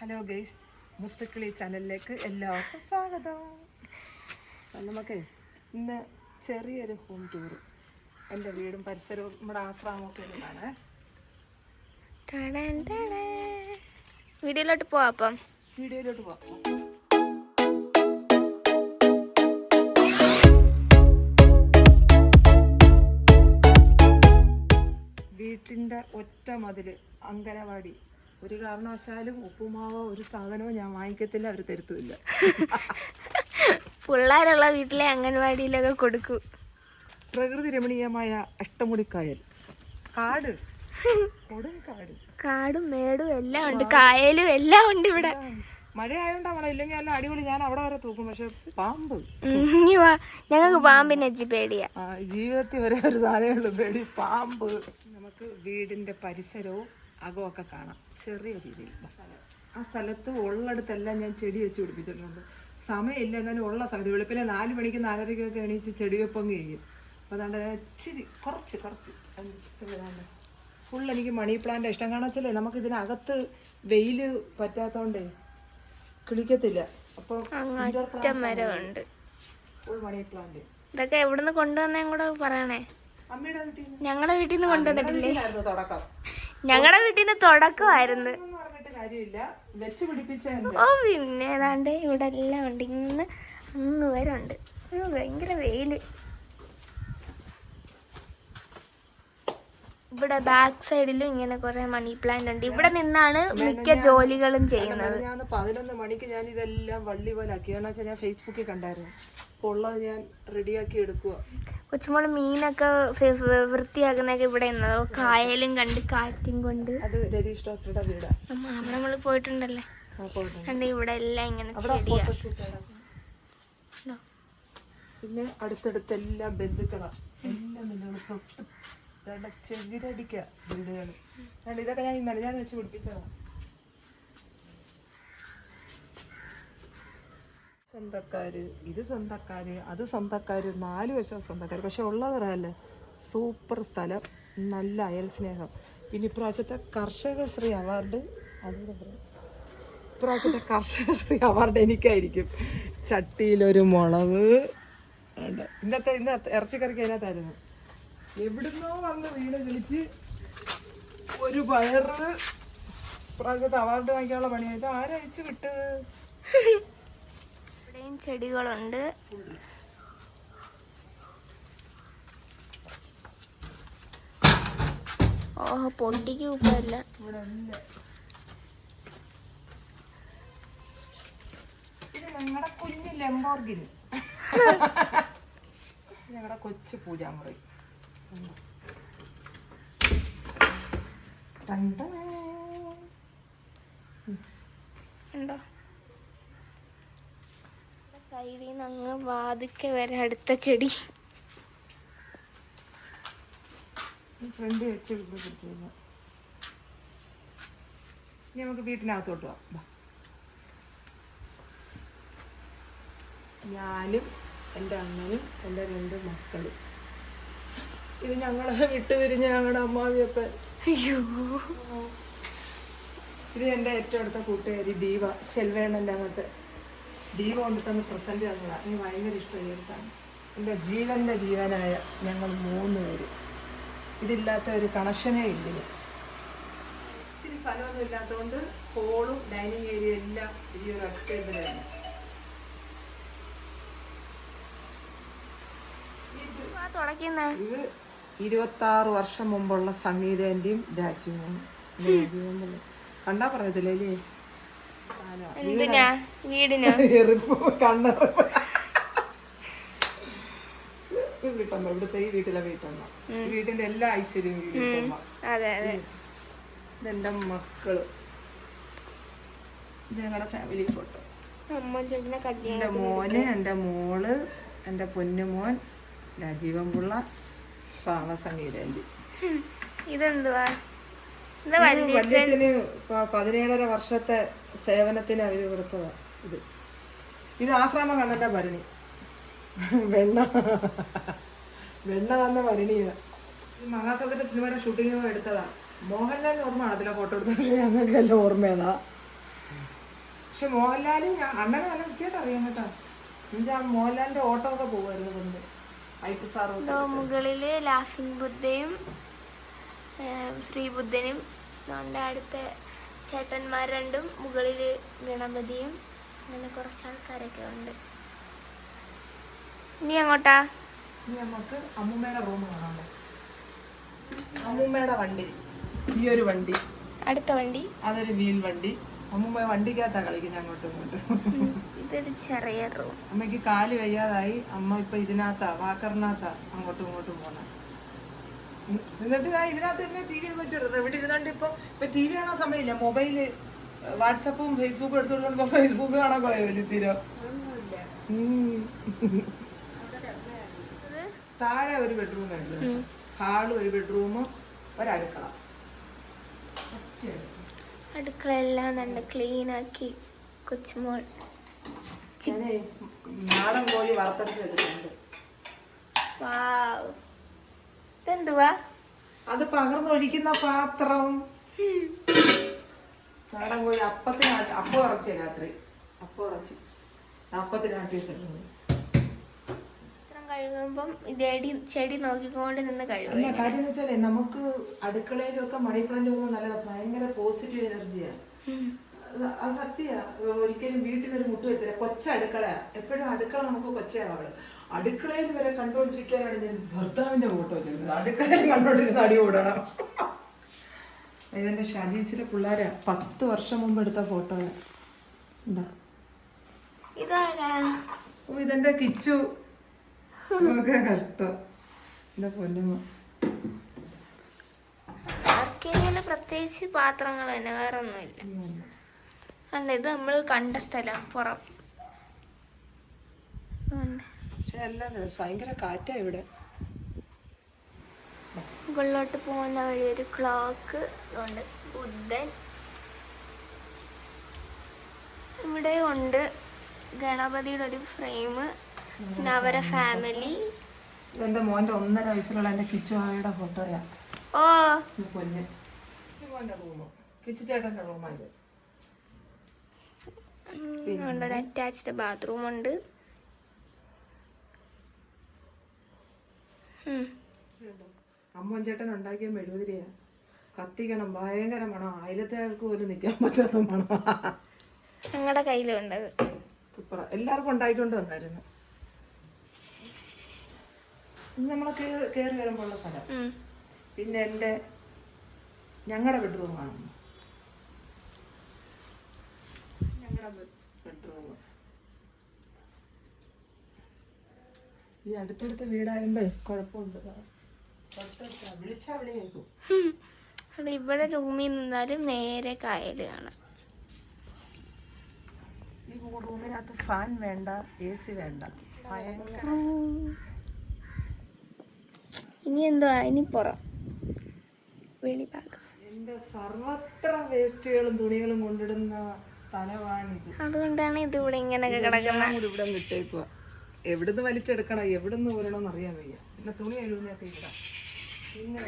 Hello guys, മുത്തുക്കിളി ചാനലിലേക്ക് എല്ലാവർക്കും സ്വാഗതം. നമുക്ക് ഇന്ന് ചെറിയൊരു ഹോം ടൂർ, എൻ്റെ വീടും പരിസരവും നമ്മുടെ ആശ്രമമൊക്കെ ഉള്ളതാണ്. വീഡിയോയിലോട്ട് പോവാം. അപ്പം വീഡിയോയിലോട്ട് പോകാം. വീട്ടിൻ്റെ ഒറ്റ മതിൽ, അങ്കനവാടി. ഒരു കാരണവശാലും ഉപ്പുമാവോ ഒരു സാധനവും ഞാൻ വാങ്ങിക്കത്തില്ല, അവർ തരുത്തുമില്ല. പിള്ളേരുള്ള വീട്ടിലെ അംഗൻവാടിയിലൊക്കെ കൊടുക്കും. പ്രകൃതി രമണീയമായ അഷ്ടമുടിക്കായൽ, കാട്, കാടും മേടും എല്ലാം ഉണ്ട്, കായലും എല്ലാം ഉണ്ട് ഇവിടെ. മഴ ആയതുകൊണ്ട് അവിടെ ഇല്ലെങ്കിൽ എല്ലാം അടിപൊളി. ഞാൻ അവിടെ വരെ തൂക്കും. പക്ഷെ പാമ്പ്, ഞങ്ങൾക്ക് പാമ്പിനെ വെച്ച് പേടിയാ. ജീവിതത്തിൽ ഒരേ ഒരു സാധനമുള്ളൂ പേടി, പാമ്പ്. നമുക്ക് വീടിന്റെ പരിസരവും അകമൊക്കെ കാണാം ചെറിയ രീതിയിൽ. ആ സ്ഥലത്ത് ഉള്ളിടത്തെല്ലാം ഞാൻ ചെടി വെച്ച് പിടിപ്പിച്ചിട്ടുണ്ട്. സമയമില്ല, എന്നാലും ഉള്ള സ്ഥലത്ത് വെളുപ്പിലെ 4 മണിക്ക് 4:30 എണീച്ച് ചെടി വെപ്പൊങ്ങ് ചെയ്യും. അപ്പോൾ അതുകൊണ്ട് ഇച്ചിരി കുറച്ച് ഫുൾ എനിക്ക് മണി പ്ലാന്റ് ഇഷ്ടം. കാരണം വെച്ചല്ലേ നമുക്ക് ഇതിനകത്ത് വെയിൽ പറ്റാത്തതുകൊണ്ടേ കിളിക്കത്തില്ല. അപ്പോൾ ഫുൾ മണി പ്ലാന്റ്. ഇതൊക്കെ എവിടുന്ന് കൊണ്ടുവന്നേം കൂടെ പറയണേ. അമ്മയുടെ വീട്ടിൽ, ഞങ്ങളുടെ വീട്ടിൽ നിന്ന് കൊണ്ടുവന്നിട്ടില്ലേ? തുടക്കം ഞങ്ങളുടെ വീട്ടിൽ നിന്ന് തുടക്കമായിരുന്നു. ഓ പിന്നെ ഏതാണ്ട് ഇവിടെ എല്ലാം ഉണ്ട്. ഇന്ന് അങ്ങ് വരെ ഉണ്ട്. ഭയങ്കര വെയില്. ഇവിടെ ബാക്ക് സൈഡിലും ഇങ്ങനെ കുറെ മണി പ്ലാന്റ് ഉണ്ട്. ഇവിടെ നിന്നാണ് മിക്ക ജോലികളും ചെയ്യുന്നത്. ഞാൻ 11 മണിക്ക് ഞാൻ ഇതെല്ലാം വള്ളി പോലെ ആക്കി. കാരണം വെച്ചാൽ ഞാൻ ഫേസ്ബുക്കിൽ കണ്ടായിരുന്നു. അപ്പോൾ ഉള്ളത് ഞാൻ റെഡിയാക്കി എടുക്കുക. കൊച്ചുമോള് മീനൊക്കെ വൃത്തിയാക്കുന്നൊക്കെ ഇവിടെ നിന്നത്. കായലും കണ്ട് കാറ്റും കൊണ്ട്. അത് രതീഷ് ഡോക്ടറുടെ വീടാണ്. നമ്മള് പോയിട്ടുണ്ടല്ലേ, കണ്ട് ഇവിടെ എല്ലാം ഇങ്ങനെ ചെടിയാ. പിന്നെ അടുത്തടുത്തെല്ലാം ബന്ധുക്കളാണ്. എല്ലാം തൊട്ട് ചെവിരടിക്ക വീടുകൾ. ഇതൊക്കെ ഞാൻ ഇന്നലെ ഞാൻ വെച്ച് പിടിപ്പിച്ചതാണ്. സ്വന്തക്കാര്, ഇത് സ്വന്തക്കാര്, അത് സ്വന്തക്കാര്, 4 വശം സ്വന്തക്കാര്. പക്ഷെ ഉള്ളത് പറയാല്ലേ, സൂപ്പർ സ്ഥലം, നല്ല അയൽ സ്നേഹം. പിന്നെ ഇപ്രാവശ്യത്തെ കർഷകശ്രീ അവാർഡ്, അതുകൂടെ പറയാം. ഇപ്രാവശ്യത്തെ കർഷകശ്രീ അവാർഡ് എനിക്കായിരിക്കും. ചട്ടിയിലൊരു മുളക്. ഇന്ന് ഇറച്ചിക്കറിക്ക് അതിനകത്തായിരുന്നു. എവിടുന്നോ വന്ന് വീട് വിളിച്ച് ഒരു പയറ്. ഇപ്രാവശ്യത്തെ അവാർഡ് വാങ്ങിക്കാനുള്ള പണിയായത് ആരഴിച്ചു വിട്ടത്. ഇവിടെയും ചെടികളുണ്ട്. ഓഹോ, പൊട്ടിക്ക് ഉപ്പല്ല. ഇത് ഞങ്ങളുടെ കുഞ്ഞ് ലംബോർഗിനി, ഞങ്ങളുടെ കൊച്ചു പൂജാമുറി. ഉണ്ടോ സൈഡിൽ നിന്ന് അങ്ങ് വാതിക്കെ വരെ അടുത്ത ചെടി. ഫ്രണ്ട് വെച്ച് പിടിച്ചു. ഇനി നമുക്ക് വീട്ടിനകത്തോട്ട് പോവാം. ഞാനും എൻ്റെ അമ്മനും എൻ്റെ 2 മക്കളും. ഇത് ഞങ്ങളെ വിട്ടുപിരിഞ്ഞ ഞങ്ങളുടെ അമ്മാവിയപ്പൻ. അയ്യോ, ഇത് എൻ്റെ ഏറ്റവും അടുത്ത കൂട്ടുകാരി ദീപ. ശെൽവേണൻ്റെ അങ്ങനത്തെ ദീപ കൊണ്ടിട്ടൊന്ന് പ്രസൻറ്റ് തന്നതാണ്. എനിക്ക് ഭയങ്കര ഇഷ്ടമായി ഒരു സാധനം. എൻ്റെ ജീവൻ്റെ ജീവനായ ഞങ്ങൾ 3 പേര്. ഇതില്ലാത്ത ഒരു കണക്ഷനേ ഇല്ല. ഇത്തിരി സ്ഥലമൊന്നും ഇല്ലാത്തതുകൊണ്ട് ഹോളും ഡൈനിങ് ഏരിയ എല്ലാം ഈ ഒരു ഒറ്റ ഇതിലാണ്. ഇത് 26 വർഷം മുമ്പുള്ള സംഗീതേന്റെയും രാജീവനും കണ്ടാ പറയത്തില്ലേ. വീട്ടമ്മ, ഇവിടുത്തെ ഈ വീട്ടിലെ വീട്ടമ്മ, വീട്ടിന്റെ എല്ലാ ഐശ്വര്യവും വീട്ടമ്മ. ഇതെന്റെ മക്കള്, ഇത് ഞങ്ങളുടെ ഫാമിലി ഫോട്ടോ. എന്റെ മോന്, എന്റെ മോള്, എന്റെ പൊന്നുമോൻ രാജീവൻ പിള്ള, പാവസംഗീതേന്റി. ഇതെന്തുവാ? വല്യച്ഛന് 17.5 വർഷത്തെ സേവനത്തിന് അവര് കൊടുത്തതാ. ഇത് ആശ്രമം കണ്ണന്റെ ഭരണി. വെണ്ണ തന്ന ഭരണിയാ. ഈ മഹാസമുദ്ര സിനിമയുടെ ഷൂട്ടിംഗ് എടുത്തതാ. മോഹൻലാലിന് ഓർമ്മയാണ് അതിലെ ഫോട്ടോ എടുത്തത്. പക്ഷേ ഞങ്ങൾക്ക് എല്ലാം ഓർമ്മയതാ. പക്ഷെ മോഹൻലാല് അണ്ണനെ നല്ല വൃത്തിയായിട്ട് അറിയാം കേട്ടോ. എന്നുവെച്ചാൽ മോഹൻലാലിന്റെ ഓട്ടം ഒക്കെ പോകുമായിരുന്നു കൊണ്ട് ഐറ്റ് സാറും മുകളില് ലാഫിംഗ് ബുദ്ധയും ശ്രീബുദ്ധനും നമ്മുടെ അടുത്ത ചേട്ടന്മാർ രണ്ടും, മുകളില് ഗണപതിയും, അങ്ങനെ കുറച്ച് ആൾക്കാരൊക്കെ ഉണ്ട്. ഇനി അങ്ങോട്ടാ? ഇനി നമുക്ക് അമ്മൂമ്മയുടെ റൂം കാണാമല്ലോ. അമ്മൂമ്മയുടെ വണ്ടി, ഈ ഒരു വണ്ടി, അടുത്ത വണ്ടി അതൊരു വീൽ വണ്ടി. അമ്മൂമ്മ വണ്ടിക്കകത്താ കളിക്കുന്നത് അങ്ങോട്ടും ഇങ്ങോട്ടും. ഇതൊരു ചെറിയ റൂം. അമ്മയ്ക്ക് കാല് വയ്യാതായി, അമ്മ ഇപ്പൊ ഇതിനകത്താ, വാക്കറിനകത്താ അങ്ങോട്ടും ഇങ്ങോട്ടും പോന്നെ. എന്നിട്ട് ഇതിനകത്ത് തന്നെ ടി വി ഒക്കെ വെച്ചിടുന്നത്. ഇവിടെ ഇരുന്നോണ്ട് ഇപ്പൊ ടി വി കാണാൻ സമയമില്ല. മൊബൈല് വാട്സപ്പും ഫേസ്ബുക്കും എടുത്തോണ്ട് ഫേസ്ബുക്ക് കാണാൻ പോയോ വലിയ തീരോ. താഴെ ഒരു ബെഡ്റൂം ഉണ്ട്, ഹാള് ഒരു ബെഡ്റൂമും ഒരടുക്കള. അടുക്കളയെല്ലാം നല്ല ക്ലീൻ ആക്കി കൊച്ചുമോൾ നാടൻ കോഴി വറുത്തരച്ച് വെച്ചിട്ടുണ്ട്. ഇതെന്തുവാ? അത് പകർന്നൊഴിക്കുന്ന പാത്രം. നാടൻ കോഴി അപ്പത്തിനാട്ടി, അപ്പം ഉറച്ചേ രാത്രി, അപ്പം ഉറച്ചി അപ്പത്തിനാട്ടി വെച്ചിട്ടുണ്ട്. കഴുകുമ്പം ചെടി നോക്കിക്കൊണ്ട് നിന്ന് കഴുകും. അല്ല, കാര്യം എന്ന് വെച്ചാലേ നമുക്ക് അടുക്കളയിലൊക്കെ മണി പ്ലാന്റ് പോകുന്നത് നല്ലതാ, ഭയങ്കര പോസിറ്റീവ് എനർജിയാണ്. അത് സത്യ. ഒരിക്കലും വീട്ടിലൊരു മുട്ട് വരുത്തില്ല. കൊച്ചടുക്കളയാ, എപ്പോഴും അടുക്കള നമുക്ക് കൊച്ചയാവള്. അടുക്കളയിൽ വരെ കണ്ടോണ്ടിരിക്കാനാണ് ഞാൻ ഭർത്താവിന്റെ ഫോട്ടോ ചെയ്തത്. അടുക്കളയിൽ കണ്ടോണ്ടിരുന്ന അടി കൂടണം. ഇതെന്റെ ഷാജീസിലെ പിള്ളേരാ 10 വർഷം മുമ്പ് എടുത്ത ഫോട്ടോ. ഇതെന്റെ കിച്ചു. കഷ്ടം എന്റെ പൊന്നമ്മ. ആർക്കെങ്കിലും പ്രത്യേകിച്ച് പാത്രങ്ങൾ തന്നെ, വേറെ ഒന്നുമില്ല. അല്ല, ഇത് നമ്മൾ കണ്ട സ്ഥലം പുറം. പക്ഷെ എല്ലാം ഭയങ്കര കാറ്റാ ഇവിടെ. മുകളിലോട്ട് പോകുന്ന വഴി ഒരു ക്ലോക്ക്, ബുദ്ധൻ ഇവിടെ ഉണ്ട്, ഗണപതിയുടെ ഒരു ഫ്രെയിം, പിന്നെ അവരെ ഫാമിലി. എന്റെ മോന്റെ 1.5 വയസ്സിലുള്ള എന്റെ കിച്ചു ആയുടെ ഫോട്ടോയാ. ഓ, പൊന്ന് മോന്റെ റൂമ്, കിച്ചു ചേട്ടന്റെ റൂമായത്. ഒരു അറ്റാച്ച്ഡ് ബാത്റൂം ഉണ്ട്. അമ്മോൻ ചേട്ടൻ ഉണ്ടാക്കിയ മെഴുകുതിരിയാ, കത്തിക്കണം, ഭയങ്കര മണം. അയലത്തെ ആൾക്ക് പോലും നിൽക്കാൻ പറ്റാത്ത മണം. ഞങ്ങളുടെ കയ്യിലുണ്ടത്. സൂപ്പറ. എല്ലാവർക്കും ഉണ്ടായിക്കൊണ്ട് വന്നായിരുന്നു. നമ്മളെ കയറി വരുമ്പോൾ ഉള്ള സ്ഥലം. പിന്നെ ഞങ്ങളുടെ ബെഡ്റൂം കാണുന്നു. ഞങ്ങളുടെ ബെഡ്റൂം ഈ അടുത്തടുത്ത വീടായുമ്പോ കുഴപ്പമുണ്ട്. വിളിച്ചാ വിളി കേൾക്കും. ഇവിടെ റൂമിൽ നിന്നാലും നേരെ കായൽ കാണാം. ഈ റൂമിനകത്ത് ഫാൻ വേണ്ട, AC വേണ്ട, ഭയങ്കര. ഇനി എന്തുവാ? ഇനി പുറം വെളിഭാഗം. എന്റെ സർവത്ര വേസ്റ്റുകളും തുണികളും കൊണ്ടിടുന്ന സ്ഥലമാണിത്. അതുകൊണ്ടാണ് ഇത് ഇവിടെ ഇങ്ങനെയൊക്കെ കിടക്കുന്നത്. ഇവിടെ വിട്ടേക്കുക. എവിടുന്ന് വലിച്ചെടുക്കണം, എവിടുന്ന് ഊരണമെന്ന് അറിയാൻ വയ്യ. പിന്നെ തുണി എഴുതുന്നൊക്കെ ഇവിടെ. പിന്നെ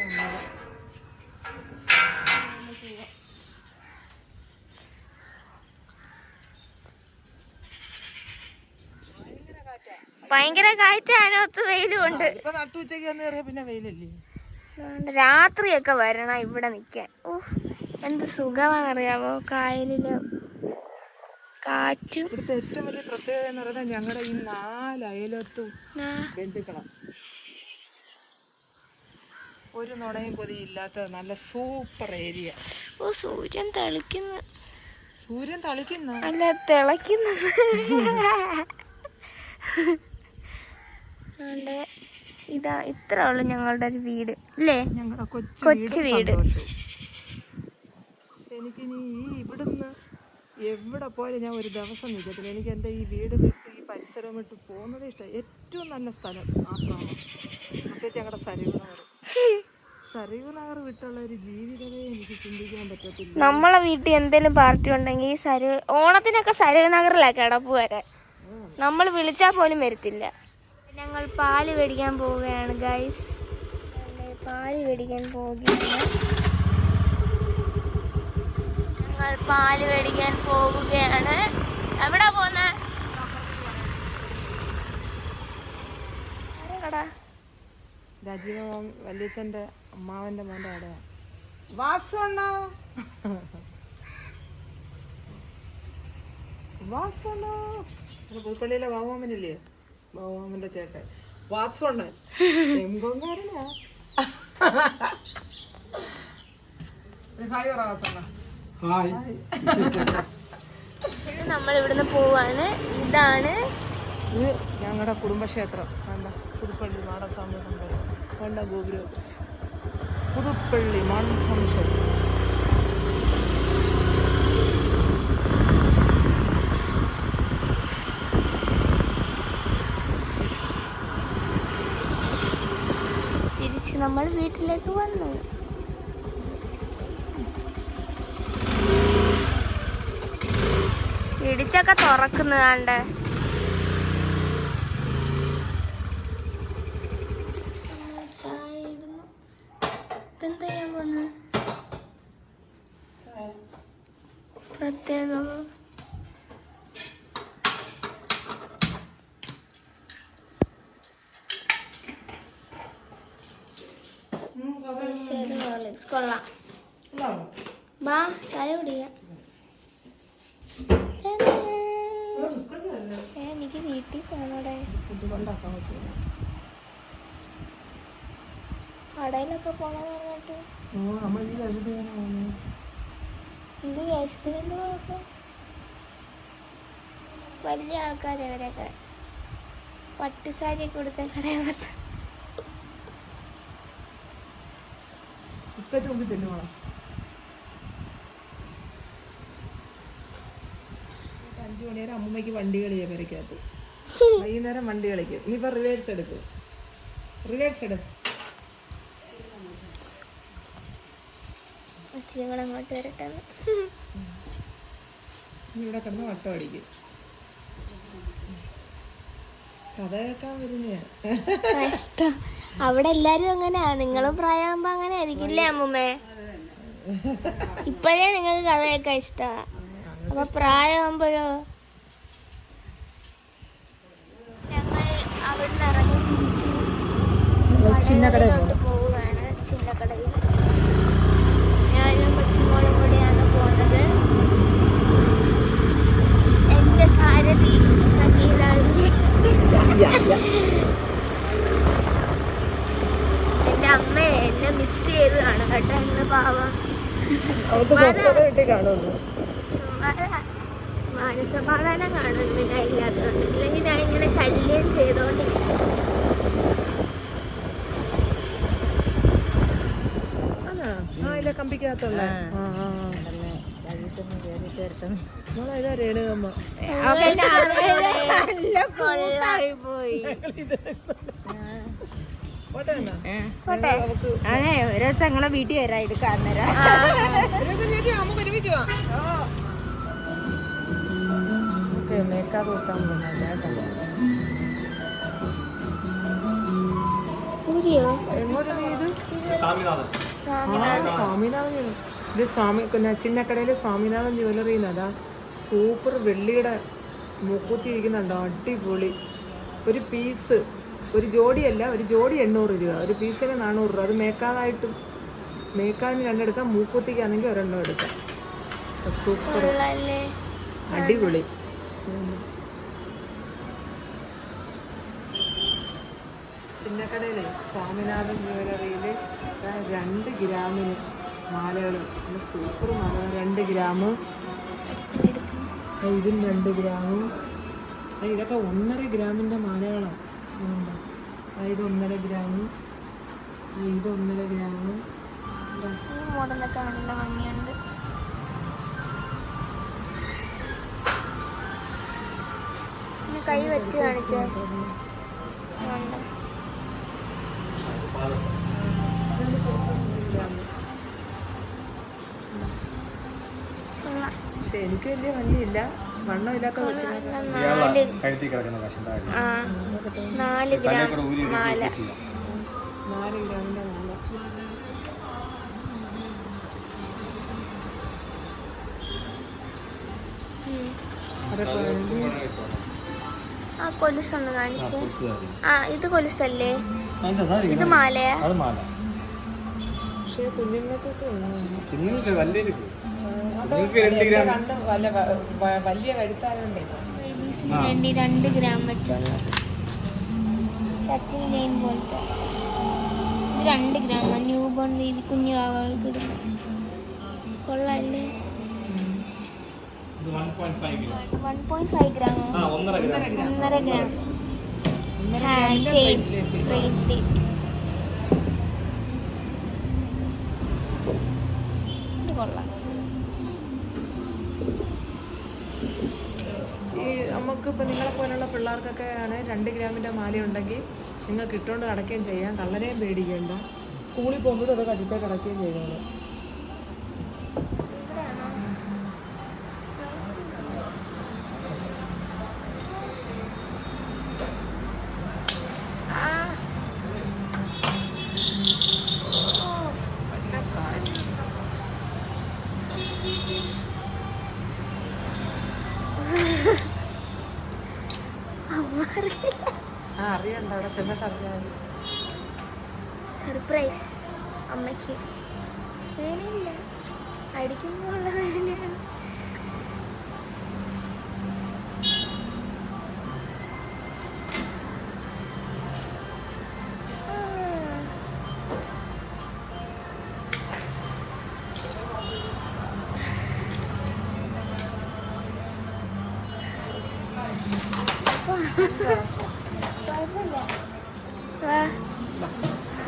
ഭയങ്കര കാറ്റ്, അതിനകത്ത് വെയിലും ഉണ്ട്. ഇപ്പൊ നട്ടുച്ചയ്ക്ക് വന്ന് കയറിയ പിന്നെ വെയിലല്ലേ. രാത്രിയൊക്കെ വരണം ഇവിടെ നിൽക്കാൻ. എന്ത് സുഖമാണെന്നറിയാമോ കായലില് കാറ്റും. ഇവിടുത്തെ ഏറ്റവും വലിയ പ്രത്യേകത എന്ന് പറയുന്നത് ഞങ്ങളുടെ ഈ 4 അയലത്തും ബന്ധുക്കളാണ്. ഒരു നുണയും പൊതിയില്ലാത്ത നല്ല സൂപ്പർ ഏരിയ. സൂര്യൻ തെളിക്കുന്നു. സൂര്യൻ തളിക്കുന്നു അല്ല, തിളക്കുന്നു. ഇതാ ഇത്ര ഉള്ളു ഞങ്ങളുടെ ഒരു വീട് അല്ലേ, ഞങ്ങളുടെ കൊച്ചു വീട്. എനിക്കിനി ഇവിടുന്ന് എവിടെ പോയാലും ഞാൻ ഒരു ദിവസം നിൽക്കത്തില്ല. എനിക്ക് എൻ്റെ ഈ വീട് വിട്ട് ഈ പരിസരം വിട്ട് പോകുന്നത് ഇഷ്ടം. ഏറ്റവും നല്ല സ്ഥലം ആശ്രമം, പ്രത്യേകിച്ച് ഞങ്ങളുടെ സരയൂ നഗർ വിട്ടുള്ള ഒരു ജീവിതമേ എനിക്ക് ചിന്തിക്കാൻ പറ്റത്തില്ല. നമ്മളെ വീട്ടിൽ എന്തെങ്കിലും പാർട്ടി ഉണ്ടെങ്കിൽ ഓണത്തിനൊക്കെ സരയൂ നഗറിലാണ് കിടപ്പ് വരെ. നമ്മൾ വിളിച്ചാൽ പോലും വരത്തില്ല. ഞങ്ങൾ പാല് മേടിക്കാൻ പോവുകയാണ് ഗൈസ്. പാല് മേടിക്കാൻ പോവുകയാണ്. ഞങ്ങൾ പാല് മേടിക്കാൻ പോവുകയാണ്. എവിടാ പോന്നെ? കട രാജീവ വല്യച്ഛൻ്റെ അമ്മാവൻ്റെ മോൻ്റെ കടയാണ്. വാസുണ്ണോ വാസുണ്ണോ പുതുപ്പള്ളിയിലെ ബാബുമാമനില്ലേ, ബാബുമാമൻ്റെ ചേട്ടൻ വാസുണ്ണൻ എംകൊങ്കാരനാ. ഹായ് പറ വാസുണ്ണ. ഹായ്. നമ്മൾ ഇവിടുന്ന് പോവാണ്. ഇതാണ് ഇത് ഞങ്ങളുടെ കുടുംബക്ഷേത്രം. വേണ്ട പുതുപ്പള്ളി മാടസ്വാമി സങ്കരം വേണ്ട ഗോപുരം പുതുപ്പള്ളി മാടസ്വാമി ക്ഷേത്രം. തിരിച്ച് നമ്മൾ വീട്ടിലേക്ക് വന്നു. ഇടിച്ചൊക്കെ തുറക്കുന്നതാണ്ട്. ചായ ഇടുന്നു. ഇതെന്താ ചെയ്യാൻ പോകുന്നത്? പ്രത്യേകം കൊള്ളാം. ബാ ചായ കുടിക്കാം. എനിക്ക് വീട്ടിൽ പോണോടെ. കടയിലൊക്കെ പോണെന്ന് പറഞ്ഞിട്ട് എന്ത് വേഷത്തിന് കുഴപ്പം? വലിയ ആൾക്കാരവരൊക്കെ പട്ടുസാരിയൊക്കെ കൊടുത്ത കടയിൽ വെച്ച് ബിസ്ക്കറ്റ് മുമ്പ് തിന്നുവാണോ? 5 മണി വരെ അമ്മൂമ്മയ്ക്ക് വണ്ടി കളിയാ പെരക്കകത്ത്. വൈകുന്നേരം വണ്ടി കളിക്കും. ഇനിയിപ്പോൾ റിവേഴ്സ് എടുക്കും. റിവേഴ്സ് എടുക്കും. അങ്ങോട്ട് വരട്ടെ. ഇവിടെ കിടന്ന് വട്ടം അടിക്കും. കഥ കേൾക്കാൻ വരുന്നയാ. അവിടെ എല്ലാരും അങ്ങനെയാ. നിങ്ങളും പ്രായമാകുമ്പോ അങ്ങനെ ആയിരിക്കില്ലേ അമ്മൂമ്മേ? ഇപ്പോഴേ നിങ്ങൾക്ക് കഥ കേൾക്കാൻ ഇഷ്ടാ. അപ്പൊ പ്രായമാകുമ്പോഴോ? ഞങ്ങൾ അവിടുന്ന് ഇറങ്ങി തിരിച്ച് ചിന്നക്കടയിലോട്ട് പോവുകയാണ്. ചിന്നക്കടയിൽ ഞാനും കൊച്ചുമോളും കൂടിയാണ് പോകുന്നത്. എന്റെ സാരഥി എന്റെ അമ്മ എന്നെ മിസ് ചെയ്ത് കാണും കേട്ടോ. ഇന്ന് പാവം മാനസമാധാനം കാണും ഞാൻ ഇല്ലാത്തതുകൊണ്ട്. ഇല്ലെങ്കിൽ ഞാൻ ഇങ്ങനെ ശല്യം ചെയ്തോണ്ടിരിക്കും. കമ്പിക്കകത്തുള്ള രേണുകമ്മ അതെ ഒരു ദിവസം ഞങ്ങളെ വീട്ടിൽ വരാം എടുക്കാൻ നേരം. മേക്കാതെ കൊടുത്താൽ സ്വാമിനാഥൻ. ഇത് ചിന്നക്കടയിലെ സ്വാമിനാഥൻ ജ്വല്ലറിന്ന്. അതാ സൂപ്പർ വെള്ളിയുടെ മുക്കൂത്തി ഇരിക്കുന്നുണ്ടോ, അടിപൊളി. ഒരു പീസ്, ഒരു ജോഡിയല്ല, ഒരു ജോഡി 800 രൂപ, ഒരു പീസിന് 400 രൂപ. അത് മേക്കാതായിട്ടും മേക്കാതിന് 2 എടുക്കാം, മൂക്കുത്തിക്കാണെങ്കിൽ 1 എടുക്കാം. സൂപ്പർ അടിപൊളി. ചിന്നക്കടയിലെ സ്വാമിനാഥൻ ജ്വല്ലറിയിൽ 2 ഗ്രാമിന് മാലകൾ, സൂപ്പർ മാല. 2 ഗ്രാം, ഇതിന് 2 ഗ്രാം. ഇതൊക്കെ 1.5 ഗ്രാമിൻ്റെ മാലകളാണ്. ഇത് 1.5 ഗ്രാം, ഇത് 1.5 ഗ്രാം. മോഡലൊക്കെ നല്ല ഭംഗിയുണ്ട്. കൈ വെച്ച് കാണിച്ചേ. പക്ഷെ എനിക്ക് വലിയ ഭംഗിയില്ല, വണ്ണമില്ലാത്ത 4 ഗ്രാം മാല. 4 ഗ്രാമിൻ്റെ മാല. ആ കൊലുസൊന്ന് കാണിച്ചേ. ആ ഇത് കൊലുസല്ലേ, ഇത് മാലയാ? പക്ഷേ കുഞ്ഞുങ്ങൾക്കൊക്കെ വലിയ കഴുത്തായോണ്ടേ 2 ഗ്രാം വെച്ചുള്ളത്. സച്ചിൻ ജെയിൻ പോലത്തെ ഇത് 2 ഗ്രാം ന്യൂ ബോൺ ബേബി കുഞ്ഞു ആവൾക്ക് ഇടുന്നു. കൊള്ളാല്ലേ? 1.5 gram. 1.5 gram hand chain bracelet. ഇത് കൊള്ളാം. ഈ നമുക്കിപ്പോൾ നിങ്ങളെ പോലുള്ള പിള്ളേർക്കൊക്കെ ആണ് 2 ഗ്രാമിൻ്റെ മാലയുണ്ടെങ്കിൽ നിങ്ങൾക്ക് ഇട്ടുകൊണ്ട് കിടക്കുകയും ചെയ്യാം, കള്ളനെയും പേടിക്കേണ്ട. സ്കൂളിൽ പോകുമ്പോഴും അത് കഴുത്തേ കിടക്കുകയും ചെയ്തോളൂ. അറിയണ്ട, അവിടെ ചെന്നിട്ട് അറിയാം. സർപ്രൈസ് അമ്മയ്ക്ക്. വേനയില്ല, അടിക്കുമ്പോഴുള്ള വേനയാണ്.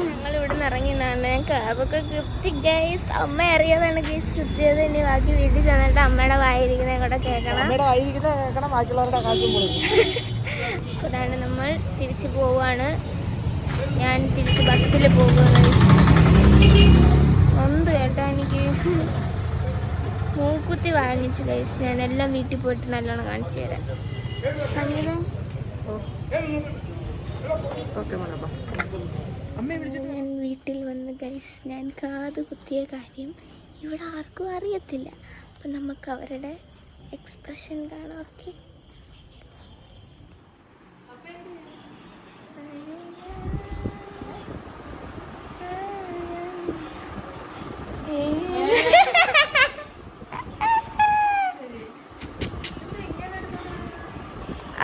ഞങ്ങൾ ഇവിടെ നിന്ന് ഇറങ്ങി ഞങ്ങൾക്ക് അതൊക്കെ കുത്തി ഗൈസ്. അമ്മ അറിയാതാണ് ഗൈസ് കുത്തിയത്. ഇനി ബാക്കി വീട്ടിൽ ചെന്നിട്ട് അമ്മയുടെ വായിരിക്കുന്ന കൂടെ കേൾക്കണം. ബാക്കിയുള്ളവരുടെ കാശും അപ്പോൾ അതാണ് നമ്മൾ തിരിച്ച് പോവാണ്. ഞാൻ തിരിച്ച് ബസ്സിൽ പോകുന്നു. എന്ത് കേട്ടാ എനിക്ക് മൂക്കുത്തി വാങ്ങിച്ചു ഗൈസ്. ഞാൻ എല്ലാം വീട്ടിൽ പോയിട്ട് നല്ലോണം കാണിച്ചു തരാം. സംഗീത ഞാൻ വീട്ടിൽ വന്ന് ഗൈസ് ഞാൻ കാത് കുത്തിയ കാര്യം ഇവിടെ ആർക്കും അറിയത്തില്ല. അപ്പം നമുക്ക് അവരുടെ എക്സ്പ്രഷൻ കാണാം. ഓക്കെ,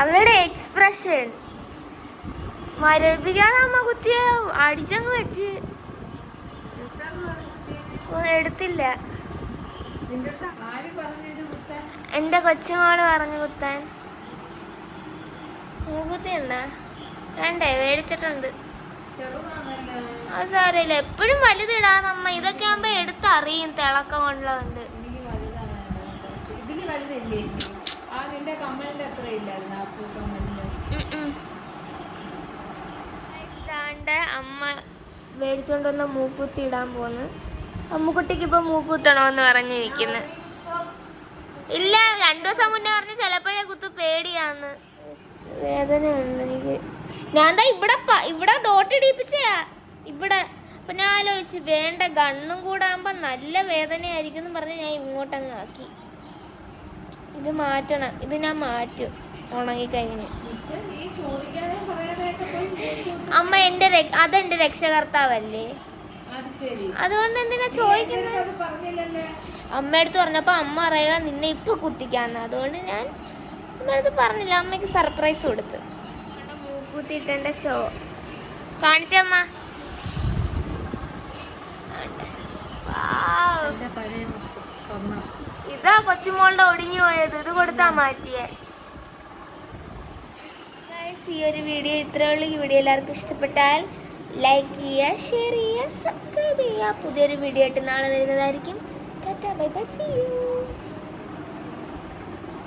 അവരുടെ എക്സ്പ്രഷൻ മരവിപ്പിക്കാതെ അമ്മ കുത്തിയ അടിച്ചങ്ങ് വെച്ച് എടുത്തില്ല. എന്റെ കൊച്ചുമോള് പറഞ്ഞു കുത്താൻ. മൂക്കുത്തി എന്താ വേണ്ടേ? മേടിച്ചിട്ടുണ്ട്. അത് സാരമില്ല, എപ്പോഴും വലുതിടാതെ അമ്മ. ഇതൊക്കെ ആകുമ്പോ എടുത്തറിയും തിളക്കം കൊണ്ടുള്ളതുണ്ട്. അമ്മ മേടിച്ചോണ്ടൊന്ന് മൂക്കുത്തി ഇടാൻ പോന്ന്. അമ്മുക്കുട്ടിക്ക് ഇപ്പൊ മൂക്കുത്തണോന്ന് പറഞ്ഞിരിക്കുന്നു. ഇല്ല, 2 ദിവസം മുന്നേ പറഞ്ഞ് ചിലപ്പോഴേ കുത്തു, പേടിയാന്ന്. വേദനയുണ്ട് എനിക്ക്. ഞാൻ ദാ ഇവിടെ ഡോട്ട് ഇടിപ്പിച്ചയാ ഇവിടെ. അപ്പൊ ഞാൻ ആലോചിച്ച് വേണ്ട, ഗണ്ണും കൂടെ ആകുമ്പോ നല്ല വേദനയായിരിക്കും എന്ന് പറഞ്ഞ് ഞാൻ ഇങ്ങോട്ടങ്ങ് ആക്കി. ഇത് മാറ്റണം, ഇത് ഞാൻ മാറ്റും ഉണങ്ങിക്കഴിഞ്ഞ്. അമ്മ അതെന്റെ രക്ഷകർത്താവല്ലേ, അതുകൊണ്ട് എന്തിനാ ചോദിക്കുന്നത്? അമ്മയടുത്ത് പറഞ്ഞപ്പോ അമ്മ അറിയാ നിന്നെ ഇപ്പൊ കുത്തിക്കാന്ന്. അതുകൊണ്ട് ഞാൻ അമ്മയടുത്ത് പറഞ്ഞില്ല, അമ്മയ്ക്ക് സർപ്രൈസ് കൊടുത്ത്. മൂക്കുത്തിട്ടെന്റെ ഷോ കാണിച്ചമ്മ. ഇതാ കൊച്ചുമോളുടെ ഒടിഞ്ഞു പോയത്, ഇത് കൊടുത്താ മാറ്റിയേ. ഈ ഒരു വീഡിയോ ഇത്രയേ ഉള്ളൂ. ഈ വീഡിയോ എല്ലാവർക്കും ഇഷ്ടപ്പെട്ടാൽ ലൈക്ക് ചെയ്യുക, ഷെയർ ചെയ്യുക, സബ്സ്ക്രൈബ് ചെയ്യുക. പുതിയൊരു വീഡിയോ ആയിട്ട് നാളെ വരുന്നതായിരിക്കും. Tata, bye bye, see U.